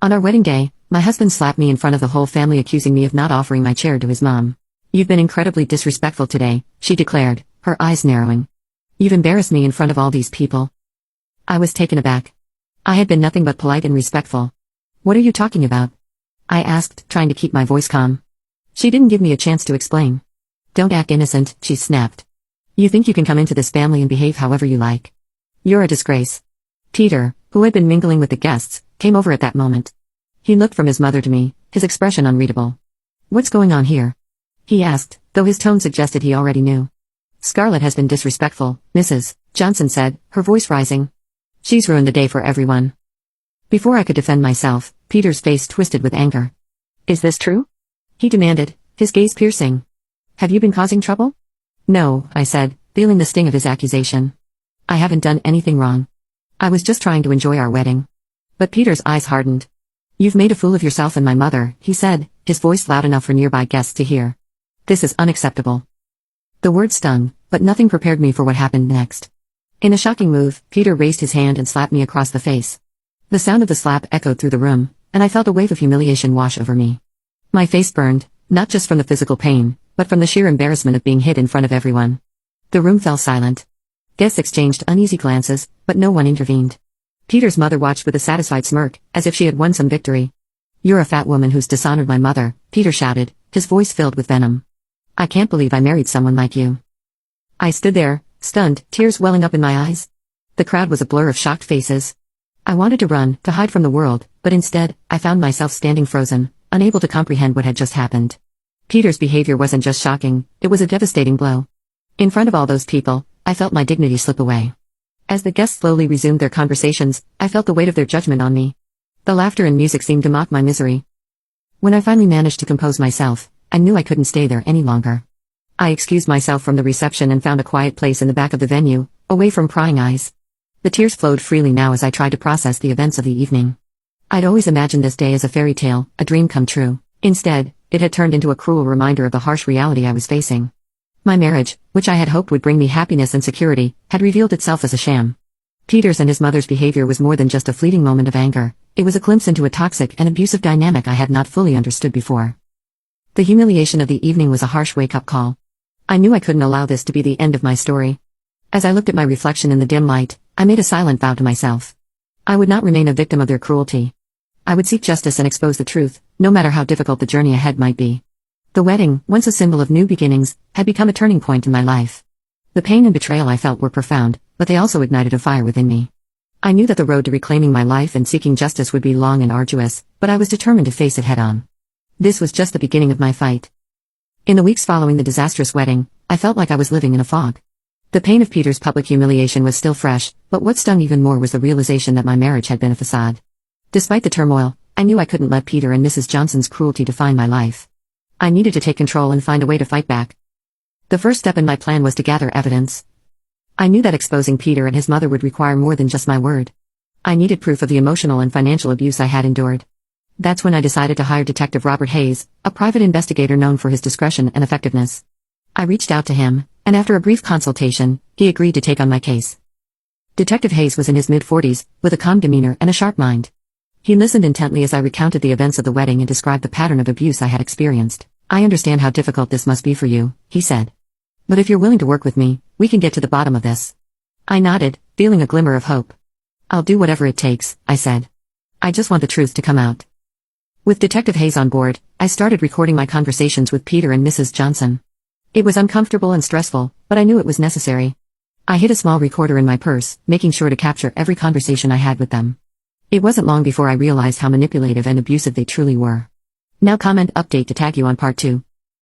On our wedding day, my husband slapped me in front of the whole family, accusing me of not offering my chair to his mom. "You've been incredibly disrespectful today," she declared, her eyes narrowing. "You've embarrassed me in front of all these people." I was taken aback. I had been nothing but polite and respectful. "What are you talking about?" I asked, trying to keep my voice calm. She didn't give me a chance to explain. "Don't act innocent," she snapped. "You think you can come into this family and behave however you like? You're a disgrace." Peter, who had been mingling with the guests, came over at that moment. He looked from his mother to me, his expression unreadable. "What's going on here?" he asked, though his tone suggested he already knew. "Scarlett has been disrespectful," Mrs. Johnson said, her voice rising. "She's ruined the day for everyone." Before I could defend myself, Peter's face twisted with anger. "Is this true?" he demanded, his gaze piercing. "Have you been causing trouble?" "No," I said, feeling the sting of his accusation. "I haven't done anything wrong. I was just trying to enjoy our wedding." But Peter's eyes hardened. "You've made a fool of yourself and my mother," he said, his voice loud enough for nearby guests to hear. "This is unacceptable." The word stung, but nothing prepared me for what happened next. In a shocking move, Peter raised his hand and slapped me across the face. The sound of the slap echoed through the room, and I felt a wave of humiliation wash over me. My face burned, not just from the physical pain, but from the sheer embarrassment of being hit in front of everyone. The room fell silent. Guests exchanged uneasy glances, but no one intervened. Peter's mother watched with a satisfied smirk, as if she had won some victory. "You're a fat woman who's dishonored my mother," Peter shouted, his voice filled with venom. "I can't believe I married someone like you." I stood there, stunned, tears welling up in my eyes. The crowd was a blur of shocked faces. I wanted to run, to hide from the world, but instead, I found myself standing frozen, unable to comprehend what had just happened. Peter's behavior wasn't just shocking, it was a devastating blow. In front of all those people, I felt my dignity slip away. As the guests slowly resumed their conversations, I felt the weight of their judgment on me. The laughter and music seemed to mock my misery. When I finally managed to compose myself, I knew I couldn't stay there any longer. I excused myself from the reception and found a quiet place in the back of the venue, away from prying eyes. The tears flowed freely now as I tried to process the events of the evening. I'd always imagined this day as a fairy tale, a dream come true. Instead, it had turned into a cruel reminder of the harsh reality I was facing. My marriage, which I had hoped would bring me happiness and security, had revealed itself as a sham. Peter's and his mother's behavior was more than just a fleeting moment of anger, it was a glimpse into a toxic and abusive dynamic I had not fully understood before. The humiliation of the evening was a harsh wake-up call. I knew I couldn't allow this to be the end of my story. As I looked at my reflection in the dim light, I made a silent vow to myself. I would not remain a victim of their cruelty. I would seek justice and expose the truth, no matter how difficult the journey ahead might be. The wedding, once a symbol of new beginnings, had become a turning point in my life. The pain and betrayal I felt were profound, but they also ignited a fire within me. I knew that the road to reclaiming my life and seeking justice would be long and arduous, but I was determined to face it head-on. This was just the beginning of my fight. In the weeks following the disastrous wedding, I felt like I was living in a fog. The pain of Peter's public humiliation was still fresh, but what stung even more was the realization that my marriage had been a facade. Despite the turmoil, I knew I couldn't let Peter and Mrs. Johnson's cruelty define my life. I needed to take control and find a way to fight back. The first step in my plan was to gather evidence. I knew that exposing Peter and his mother would require more than just my word. I needed proof of the emotional and financial abuse I had endured. That's when I decided to hire Detective Robert Hayes, a private investigator known for his discretion and effectiveness. I reached out to him, and after a brief consultation, he agreed to take on my case. Detective Hayes was in his mid-40s, with a calm demeanor and a sharp mind. He listened intently as I recounted the events of the wedding and described the pattern of abuse I had experienced. "I understand how difficult this must be for you," he said. "But if you're willing to work with me, we can get to the bottom of this." I nodded, feeling a glimmer of hope. "I'll do whatever it takes," I said. "I just want the truth to come out." With Detective Hayes on board, I started recording my conversations with Peter and Mrs. Johnson. It was uncomfortable and stressful, but I knew it was necessary. I hid a small recorder in my purse, making sure to capture every conversation I had with them. It wasn't long before I realized how manipulative and abusive they truly were. Now comment update to tag you on part 2.